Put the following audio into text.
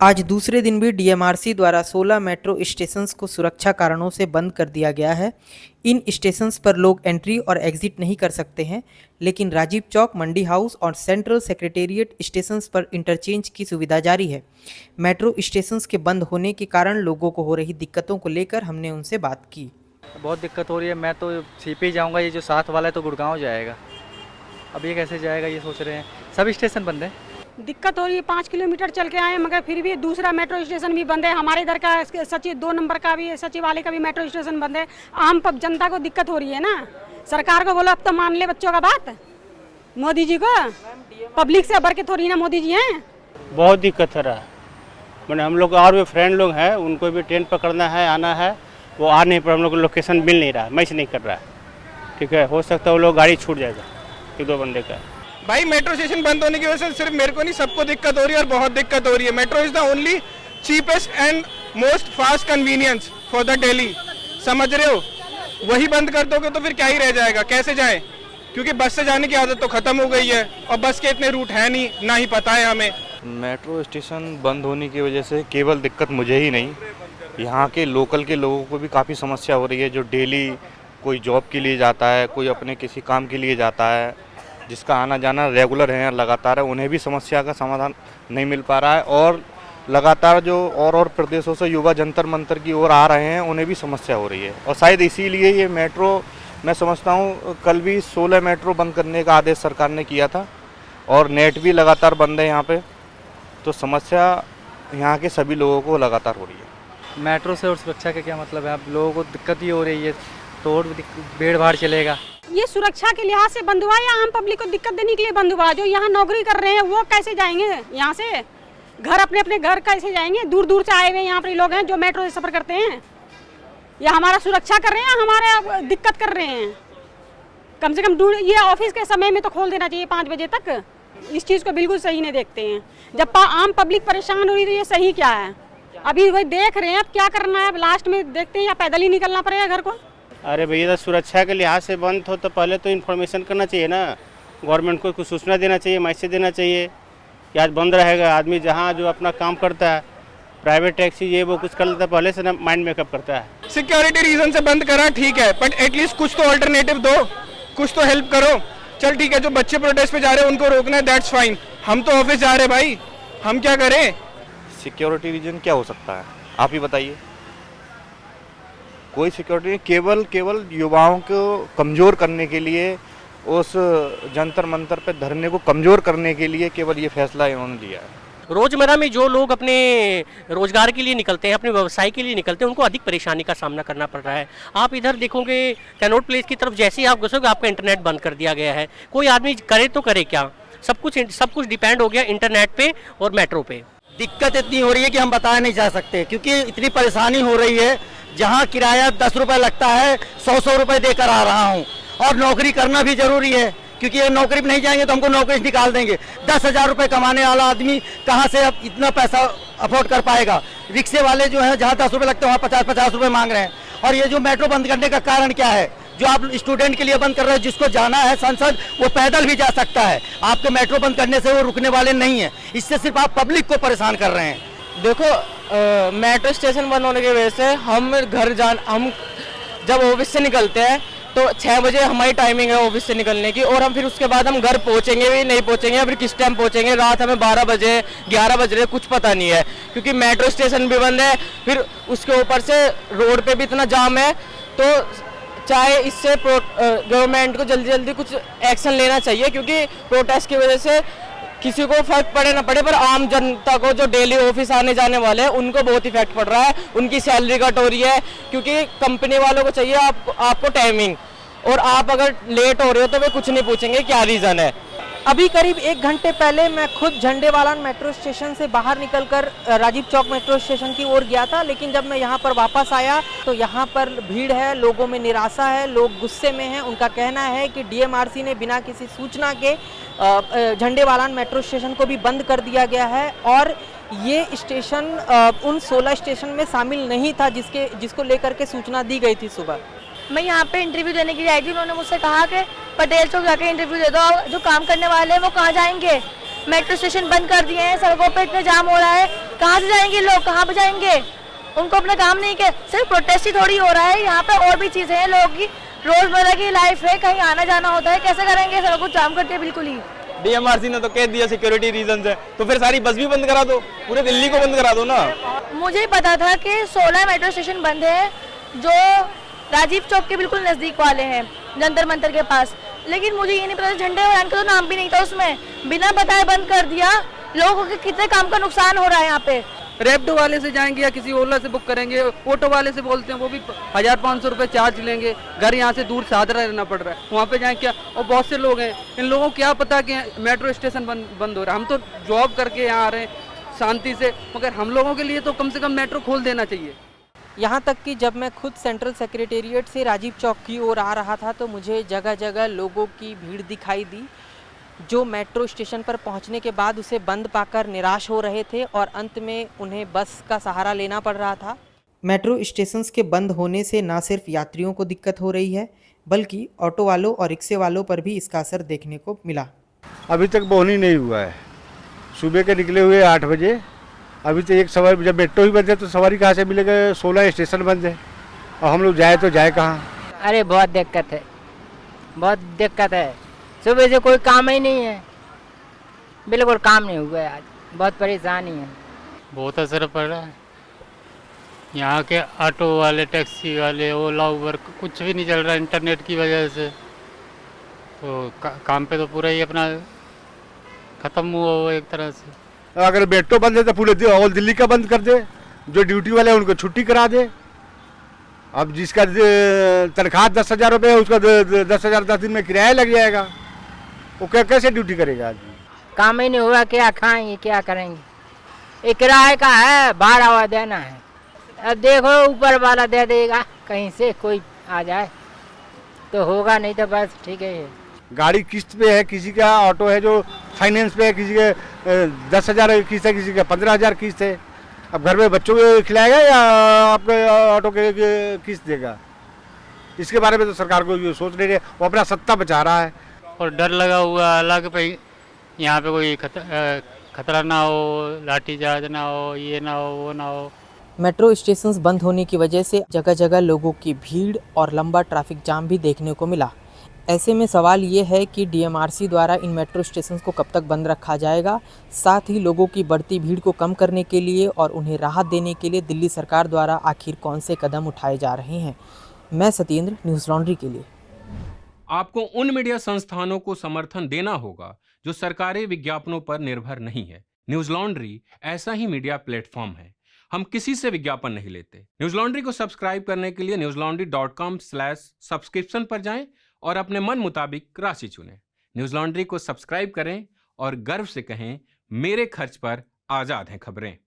आज दूसरे दिन भी डीएमआरसी द्वारा 16 मेट्रो स्टेशंस को सुरक्षा कारणों से बंद कर दिया गया है। इन स्टेशंस पर लोग एंट्री और एग्जिट नहीं कर सकते हैं, लेकिन राजीव चौक, मंडी हाउस और सेंट्रल सेक्रेटेरिएट स्टेशंस पर इंटरचेंज की सुविधा जारी है। मेट्रो स्टेशंस के बंद होने के कारण लोगों को हो रही दिक्कतों को लेकर हमने उनसे बात की। बहुत दिक्कत हो रही है। मैं तो सीपी जाऊंगा, ये जो साथ वाला है तो गुड़गांव जाएगा। अब ये कैसे जाएगा ये सोच रहे हैं। सब स्टेशन बंद है। दिक्कत हो रही है। 5 किलोमीटर चल के आए मगर फिर भी दूसरा मेट्रो स्टेशन भी बंद है। हमारे इधर का सचिव 2 नंबर का भी, सचिवालय का भी मेट्रो स्टेशन बंद है। आम जनता को दिक्कत हो रही है ना। सरकार को बोलो अब तो मान ले बच्चों का बात, मोदी जी को। पब्लिक से बढ़ के थोड़ी ना मोदी जी हैं। बहुत दिक्कत हो रहा है। मैंने हम लोग और भी फ्रेंड लोग हैं, उनको भी ट्रेन पकड़ना है, आना है, वो आ नहीं पर हम लोग को लोकेशन मिल नहीं रहा, मैच नहीं कर रहा है। ठीक है, हो सकता है वो लोग गाड़ी छूट जाएगा 1-2 बंदे का। भाई मेट्रो स्टेशन बंद होने की वजह से सिर्फ मेरे को नहीं, सबको दिक्कत हो रही है और बहुत दिक्कत हो रही है। Metro is the only cheapest and most fast convenience for the Delhi, समझ रहे हो। वही बंद कर दोगे तो फिर क्या ही रह जाएगा, कैसे जाएं? क्योंकि बस से जाने की आदत तो खत्म हो गई है और बस के इतने रूट है नहीं, ना ही पता है हमें। मेट्रो स्टेशन बंद होने की वजह से केवल दिक्कत मुझे ही नहीं, यहाँ के लोकल के लोगों को भी काफ़ी समस्या हो रही है। जो डेली कोई जॉब के लिए जाता है, कोई अपने किसी काम के लिए जाता है, जिसका आना जाना रेगुलर है, लगातार है, उन्हें भी समस्या का समाधान नहीं मिल पा रहा है। और लगातार जो और प्रदेशों से युवा जंतर मंतर की ओर आ रहे हैं, उन्हें भी समस्या हो रही है। और शायद इसीलिए ये मेट्रो, मैं समझता हूँ कल भी 16 मेट्रो बंद करने का आदेश सरकार ने किया था और नेट भी लगातार बंद है यहाँ पे। तो समस्या यहाँ के सभी लोगों को लगातार हो रही है। मेट्रो से और सुरक्षा का क्या मतलब है। अब लोगों को दिक्कत ही हो रही है, तो और भीड़ भाड़ चलेगा। ये सुरक्षा के लिहाज से बंद हुआ या आम पब्लिक को दिक्कत देने के लिए बंद हुआ? जो यहाँ नौकरी कर रहे हैं वो कैसे जाएंगे यहाँ से? घर अपने अपने घर कैसे जाएंगे? दूर दूर से आए हुए यहाँ पर लोग हैं जो मेट्रो से सफर करते हैं। या हमारा सुरक्षा कर रहे हैं, हमारे दिक्कत कर रहे हैं। कम से कम ये ऑफिस के समय में तो खोल देना चाहिए 5 बजे तक। इस चीज़ को बिल्कुल सही नहीं देखते हैं। जब आम पब्लिक परेशान हो रही तो ये सही क्या है? अभी वही देख रहे हैं अब क्या करना है। अब लास्ट में देखते हैं या पैदल ही निकलना पड़ेगा घर को। अरे भैया, तो सुरक्षा के लिहाज से बंद हो तो पहले तो इन्फॉर्मेशन करना चाहिए ना, गवर्नमेंट को कुछ सूचना देना चाहिए, मैसेज देना चाहिए कि आज बंद रहेगा। आदमी जहाँ जो अपना काम करता है, प्राइवेट टैक्सी ये वो कुछ कर लेता है, पहले से ना माइंड मेकअप करता है। सिक्योरिटी रीजन से बंद करा ठीक है, बट एटलीस्ट कुछ तो अल्टरनेटिव दो, कुछ तो हेल्प करो। चल ठीक है, जो बच्चे प्रोटेस्ट पे जा रहे हैं उनको रोकना है, दैट्स फाइन। हम तो ऑफिस जा रहे हैं भाई, हम क्या करें? सिक्योरिटी रीजन क्या हो सकता है, आप ही बताइए। कोई सिक्योरिटी नहीं, केवल युवाओं को कमज़ोर करने के लिए, उस जंतर मंतर पे धरने को कमज़ोर करने के लिए केवल ये फैसला इन्होंने लिया है। रोजमर्रा में जो लोग अपने रोजगार के लिए निकलते हैं, अपने व्यवसाय के लिए निकलते हैं, उनको अधिक परेशानी का सामना करना पड़ रहा है। आप इधर देखोगे कैनॉट प्लेस की तरफ, जैसे ही आप घुसोगे आपका इंटरनेट बंद कर दिया गया है। कोई आदमी करे तो करे क्या? सब कुछ डिपेंड हो गया इंटरनेट पे और मेट्रो पे। दिक्कत इतनी हो रही है कि हम बता नहीं जा सकते, क्योंकि इतनी परेशानी हो रही है। जहाँ किराया 10 रुपये लगता है, 100 रुपये देकर आ रहा हूँ। और नौकरी करना भी जरूरी है, क्योंकि ये नौकरी पे नहीं जाएंगे तो हमको नौकरी निकाल देंगे। 10,000 रुपये कमाने वाला आदमी कहाँ से अब इतना पैसा अफोर्ड कर पाएगा? रिक्शे वाले जो हैं, जहाँ 10 रुपये लगते हैं वहाँ 50-50 रुपये मांग रहे हैं। और ये जो मेट्रो बंद करने का कारण क्या है? जो आप स्टूडेंट के लिए बंद कर रहे हैं, जिसको जाना है संसद, वो पैदल भी जा सकता है। आपके मेट्रो बंद करने से वो रुकने वाले नहीं है। इससे सिर्फ आप पब्लिक को परेशान कर रहे हैं। देखो, मेट्रो स्टेशन बंद होने की वजह से हम जब ऑफिस से निकलते हैं तो 6 बजे हमारी टाइमिंग है ऑफिस से निकलने की, और हम फिर उसके बाद हम घर पहुंचेंगे भी नहीं पहुंचेंगे, या फिर किस टाइम पहुंचेंगे। रात हमें 12 बजे 11 बज रहे, कुछ पता नहीं है, क्योंकि मेट्रो स्टेशन भी बंद है। फिर उसके ऊपर से रोड पे भी इतना जाम है। तो चाहे इससे गवर्नमेंट को जल्दी कुछ एक्शन लेना चाहिए, क्योंकि प्रोटेस्ट की वजह से किसी को फर्क पड़े ना पड़े, पर आम जनता को जो डेली ऑफिस आने जाने वाले हैं उनको बहुत इफेक्ट पड़ रहा है। उनकी सैलरी कट हो रही है, क्योंकि कंपनी वालों को चाहिए आपको टाइमिंग, और आप अगर लेट हो रहे हो तो वे कुछ नहीं पूछेंगे क्या रीज़न है। अभी करीब 1 घंटे पहले मैं खुद झंडेवालान मेट्रो स्टेशन से बाहर निकलकर राजीव चौक मेट्रो स्टेशन की ओर गया था, लेकिन जब मैं यहाँ पर वापस आया तो यहाँ पर भीड़ है, लोगों में निराशा है, लोग गुस्से में हैं। उनका कहना है कि डीएमआरसी ने बिना किसी सूचना के झंडेवालान मेट्रो स्टेशन को भी बंद कर दिया गया है, और ये स्टेशन उन 16 स्टेशन में शामिल नहीं था जिसको लेकर के सूचना दी गई थी सुबह। मैं यहाँ पे इंटरव्यू देने के लिए आई थी। उन्होंने मुझसे कहा कि पटेल चौक जाके इंटरव्यू दे दो, जो काम करने वाले हैं वो कहाँ जाएंगे? मेट्रो स्टेशन बंद कर दिए हैं, सड़कों पे इतने जाम हो रहा है, कहाँ से जाएंगे लोग, कहाँ पे जाएंगे? उनको अपना काम नहीं किया, सिर्फ प्रोटेस्ट ही थोड़ी हो रहा है, यहाँ पे और भी चीज़ें हैं, लोगों की रोजमर्रा की लाइफ है, कहीं आना जाना होता है, कैसे करेंगे? सड़कों जाम कर दिया बिल्कुल ही। डीएमआरसी ने तो कह दिया सिक्योरिटी रीजन है, तो फिर सारी बस भी बंद करा दो, पूरे दिल्ली को बंद करा दो ना। मुझे पता था कि 16 मेट्रो स्टेशन बंद है जो राजीव चौक के बिल्कुल नज़दीक वाले हैं, जंतर मंतर के पास, लेकिन मुझे ये नहीं पता झंडे वैन का तो नाम भी नहीं था उसमें, बिना बताए बंद कर दिया। लोगों के कितने काम का नुकसान हो रहा है यहाँ पे। रैपिडो वाले से जाएंगे या किसी ओला से बुक करेंगे, ऑटो वाले से बोलते हैं वो भी 1500 रुपये चार्ज लेंगे, घर यहाँ से दूर सादरा रहना पड़ रहा है, वहाँ पे जाएं क्या? और बहुत से लोग हैं, इन लोगों को क्या पता कि मेट्रो स्टेशन बंद हो रहा है। हम तो जॉब करके यहाँ आ रहे हैं शांति से, मगर हम लोगों के लिए तो कम से कम मेट्रो खोल देना चाहिए। यहाँ तक कि जब मैं खुद सेंट्रल सेक्रेटेरिएट से राजीव चौक की ओर आ रहा था तो मुझे जगह जगह लोगों की भीड़ दिखाई दी, जो मेट्रो स्टेशन पर पहुंचने के बाद उसे बंद पाकर निराश हो रहे थे और अंत में उन्हें बस का सहारा लेना पड़ रहा था। मेट्रो स्टेशंस के बंद होने से न सिर्फ यात्रियों को दिक्कत हो रही है, बल्कि ऑटो वालों और रिक्शे वालों पर भी इसका असर देखने को मिला। अभी तक बोनी नहीं हुआ है, सुबह के निकले हुए 8 बजे, अभी तो एक सवारी, जब मेट्रो ही बंद है तो सवारी कहाँ से मिलेगा? 16 स्टेशन बंद है और हम लोग जाए तो जाए कहाँ? अरे बहुत दिक्कत है, बहुत दिक्कत है, सुबह से कोई काम ही नहीं है, बिल्कुल काम नहीं हुआ है आज, बहुत परेशानी है। बहुत असर पड़ रहा है, यहाँ के ऑटो वाले, टैक्सी वाले, ओला उबर कुछ भी नहीं चल रहा इंटरनेट की वजह से, तो काम पे तो पूरा ही अपना ख़त्म हुआ हो एक तरह से। अगर मेट्रो बंद है तो पूरे ऑल दिल्ली का बंद कर दे, जो ड्यूटी वाले हैं उनको छुट्टी करा दे। अब जिसका तनख्वाह 10,000 रुपये है उसका 10,000 10 दिन में किराया लग जाएगा, वो कैसे ड्यूटी करेगा आदमी? काम ही नहीं हुआ, क्या खाएंगे, क्या करेंगे? ये किराए का है, भाड़ा देना है, अब देखो ऊपर वाला दे देगा, कहीं से कोई आ जाए तो होगा, नहीं तो बस ठीक है। गाड़ी किस्त पे है, किसी का ऑटो है जो फाइनेंस पे है, किसी के 10,000 किस्त है, किसी का 15,000 किस्त है। अब घर में बच्चों को खिलाएगा या आपके ऑटो के किस्त देगा? इसके बारे में तो सरकार को ये सोच रही है, वो अपना सत्ता बचा रहा है। और डर लगा हुआ अलग पे, यहाँ पे कोई खतरा ना हो, लाठीचार्ज ना हो, ये ना हो, वो ना हो। मेट्रो स्टेशंस बंद होने की वजह से जगह जगह लोगों की भीड़ और लंबा ट्रैफिक जाम भी देखने को मिला। ऐसे में सवाल ये है कि डीएमआरसी द्वारा इन मेट्रो स्टेशंस को कब तक बंद रखा जाएगा। साथ ही लोगों की बढ़ती भीड़ को कम करने के लिए और उन्हें राहत देने के लिए दिल्ली सरकार द्वारा आखिर कौन से कदम उठाए जा रहे हैं। मैं सत्येंद्र, न्यूज़ लॉन्ड्री के लिए। आपको उन मीडिया संस्थानों को समर्थन देना होगा जो सरकारी विज्ञापनों पर निर्भर नहीं है। न्यूज़ लॉन्ड्री ऐसा ही मीडिया प्लेटफॉर्म है, हम किसी से विज्ञापन नहीं लेते। न्यूज़ लॉन्ड्री को सब्सक्राइब करने के लिए newslaundry.com/सब्सक्रिप्शन पर जाएं और अपने मन मुताबिक राशि चुनें। न्यूज़ लॉन्ड्री को सब्सक्राइब करें और गर्व से कहें, मेरे खर्च पर आज़ाद हैं खबरें।